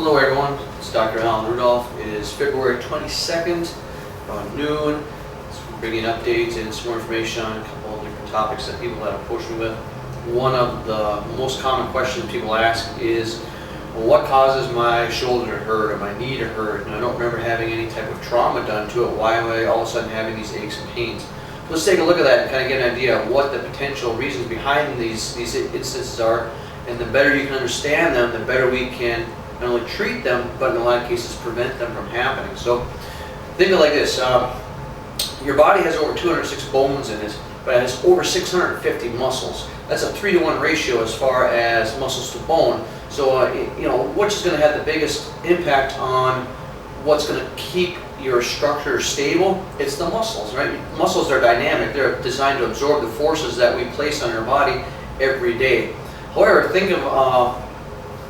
Hello everyone, it's Dr. Alan Rudolph. It is February 22nd, around noon. So we're bringing updates and some more information on a couple of different topics that people have approached me with. One of the most common questions people ask is, well, what causes my shoulder to hurt or my knee to hurt? And I don't remember having any type of trauma done to it. Why am I all of a sudden having these aches and pains? Let's take a look at that and kind of get an idea of what the potential reasons behind these instances are. And the better you can understand them, the better we can not only treat them, but in a lot of cases prevent them from happening. So think of it like this. Your body has over 206 bones in it, but it has over 650 muscles. That's a 3-to-1 ratio as far as muscles to bone. So which is going to have the biggest impact on what's going to keep your structure stable? It's the muscles, right? Muscles are dynamic. They're designed to absorb the forces that we place on our body every day. However, think of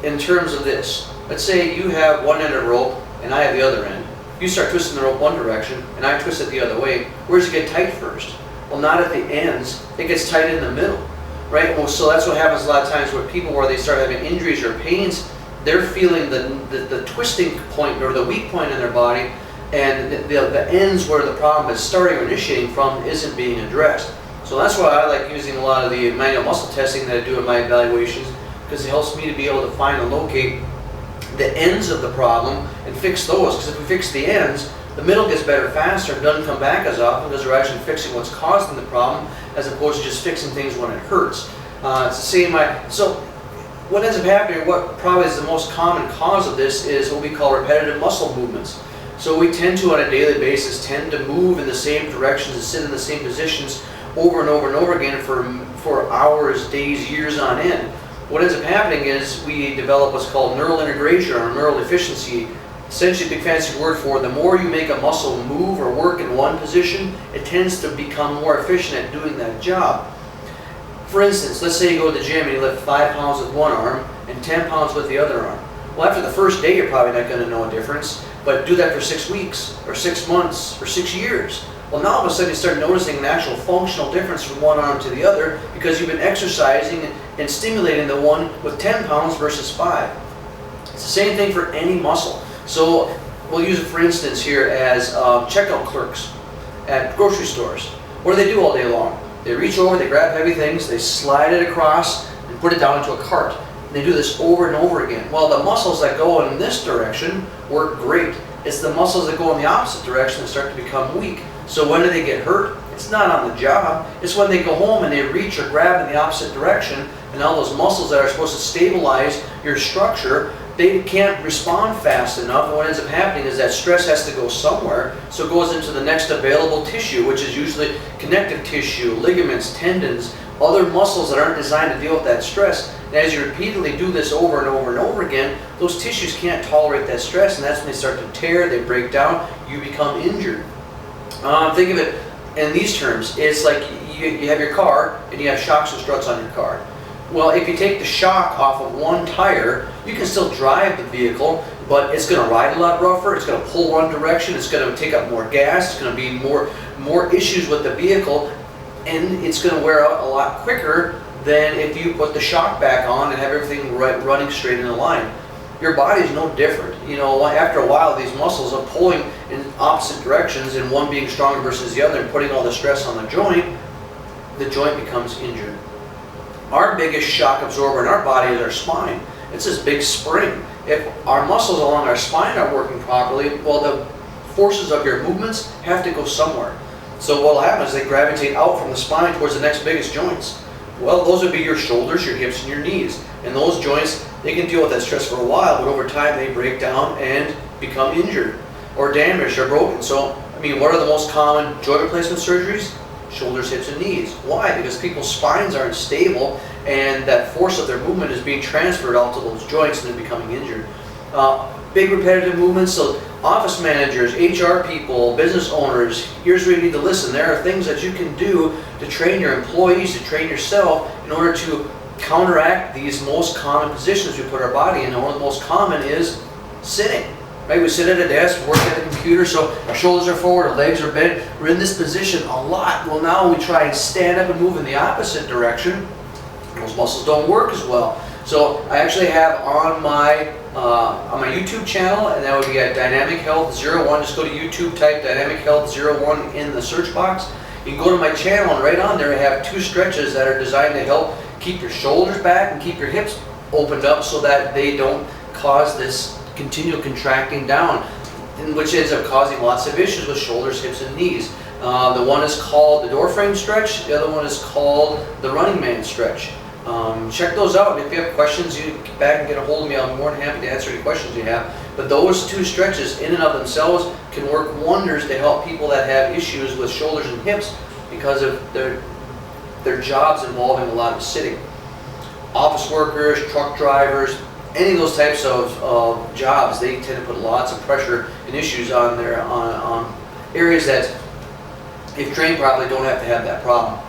in terms of this. Let's say you have one end of the rope and I have the other end. You start twisting the rope one direction and I twist it the other way. Where does it get tight first? Well, not at the ends. It gets tight in the middle, right? Well, so that's what happens a lot of times with people where they start having injuries or pains. They're feeling the twisting point or the weak point in their body, and the ends where the problem is starting or initiating from isn't being addressed. So that's why I like using a lot of the manual muscle testing that I do in my evaluations, because it helps me to be able to find and locate the ends of the problem and fix those. Because if we fix the ends, the middle gets better faster and doesn't come back as often because we're actually fixing what's causing the problem as opposed to just fixing things when it hurts. It's the same way. So what ends up happening, what probably is the most common cause of this, is what we call repetitive muscle movements. So we tend to, on a daily basis, tend to move in the same directions and sit in the same positions over and over and over again for hours, days, years on end. What ends up happening is we develop what's called neural integration or neural efficiency. Essentially, a big fancy word for the more you make a muscle move or work in one position, it tends to become more efficient at doing that job. For instance, let's say you go to the gym and you lift 5 pounds with one arm and 10 pounds with the other arm. Well, after the first day, you're probably not going to know a difference, but do that for 6 weeks or 6 months or 6 years. Well, now all of a sudden you start noticing an actual functional difference from one arm to the other because you've been exercising and stimulating the one with 10 pounds versus 5. It's the same thing for any muscle. So we'll use it for instance here as checkout clerks at grocery stores. What do they do all day long? They reach over, they grab heavy things, they slide it across and put it down into a cart. And they do this over and over again. Well, the muscles that go in this direction work great. It's the muscles that go in the opposite direction that start to become weak. So when do they get hurt? It's not on the job. It's when they go home and they reach or grab in the opposite direction, and all those muscles that are supposed to stabilize your structure, they can't respond fast enough. And what ends up happening is that stress has to go somewhere, so it goes into the next available tissue, which is usually connective tissue, ligaments, tendons, other muscles that aren't designed to deal with that stress. And as you repeatedly do this over and over and over again, those tissues can't tolerate that stress, and that's when they start to tear, they break down, you become injured. Think of it in these terms. It's like you have your car and you have shocks and struts on your car. Well, if you take the shock off of one tire, you can still drive the vehicle, but it's going to ride a lot rougher, it's going to pull one direction, it's going to take up more gas, it's going to be more issues with the vehicle, and it's going to wear out a lot quicker than if you put the shock back on and have everything running straight in a line. Your body is no different. After a while, these muscles are pulling in opposite directions, and one being stronger versus the other, and putting all the stress on the joint becomes injured. Our biggest shock absorber in our body is our spine. It's this big spring. If our muscles along our spine are working properly, well, the forces of your movements have to go somewhere. So what will happen is they gravitate out from the spine towards the next biggest joints. Well, those would be your shoulders, your hips, and your knees. And those joints, they can deal with that stress for a while, but over time they break down and become injured or damaged or broken. So, what are the most common joint replacement surgeries? Shoulders, hips, and knees. Why? Because people's spines aren't stable, and that force of their movement is being transferred out to those joints and they're becoming injured. Big repetitive movements, so office managers, HR people, business owners, here's where you need to listen. There are things that you can do to train your employees, to train yourself in order to counteract these most common positions we put our body in. And one of the most common is sitting. Right? We sit at a desk, work at a computer, so our shoulders are forward, our legs are bent. We're in this position a lot. Well, now we try and stand up and move in the opposite direction. Those muscles don't work as well. So I actually have on my YouTube channel, and that would be at Dynamic Health 01. Just go to YouTube, type Dynamic Health 01 in the search box. You can go to my channel, and right on there I have 2 stretches that are designed to help keep your shoulders back and keep your hips opened up so that they don't cause this continual contracting down, which ends up causing lots of issues with shoulders, hips, and knees. The one is called the door frame stretch. The other one is called the running man stretch. Check those out. If you have questions, you get back and get a hold of me. I'm more than happy to answer any questions you have. But those 2 stretches in and of themselves can work wonders to help people that have issues with shoulders and hips because of their jobs involving a lot of sitting. Office workers, truck drivers, any of those types of jobs, they tend to put lots of pressure and issues on on areas that, if trained properly, don't have to have that problem.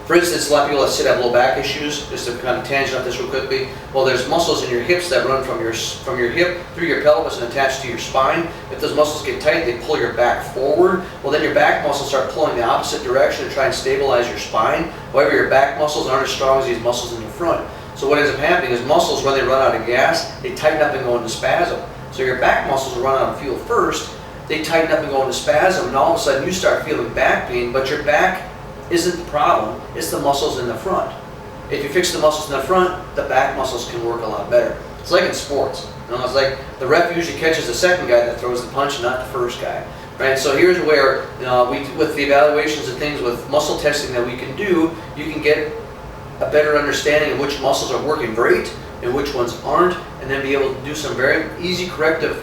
For instance, a lot of people that sit have low back issues. Just to kind of tangent on this real quickly. Well, there's muscles in your hips that run from your hip through your pelvis and attach to your spine. If those muscles get tight, they pull your back forward. Well, then your back muscles start pulling the opposite direction to try and stabilize your spine. However, your back muscles aren't as strong as these muscles in your front. So what ends up happening is muscles, when they run out of gas, they tighten up and go into spasm. So your back muscles will run out of fuel first. They tighten up and go into spasm, and all of a sudden you start feeling back pain, but your back isn't the problem, it's the muscles in the front. If you fix the muscles in the front, the back muscles can work a lot better. It's like in sports. It's like the ref usually catches the second guy that throws the punch, not the first guy. Right? So here's where with the evaluations and things, with muscle testing that we can do, you can get a better understanding of which muscles are working great and which ones aren't, and then be able to do some very easy corrective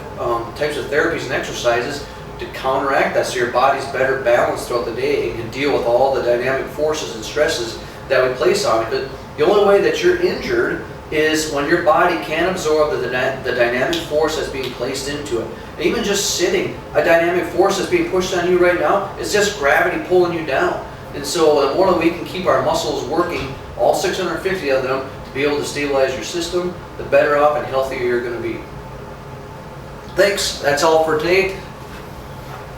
types of therapies and exercises to counteract that, so your body's better balanced throughout the day and can deal with all the dynamic forces and stresses that we place on it. But the only way that you're injured is when your body can't absorb the dynamic force that's being placed into it. And even just sitting, a dynamic force that's being pushed on you right now is just gravity pulling you down. And so the more that we can keep our muscles working, all 650 of them, to be able to stabilize your system, the better off and healthier you're going to be. Thanks. That's all for today.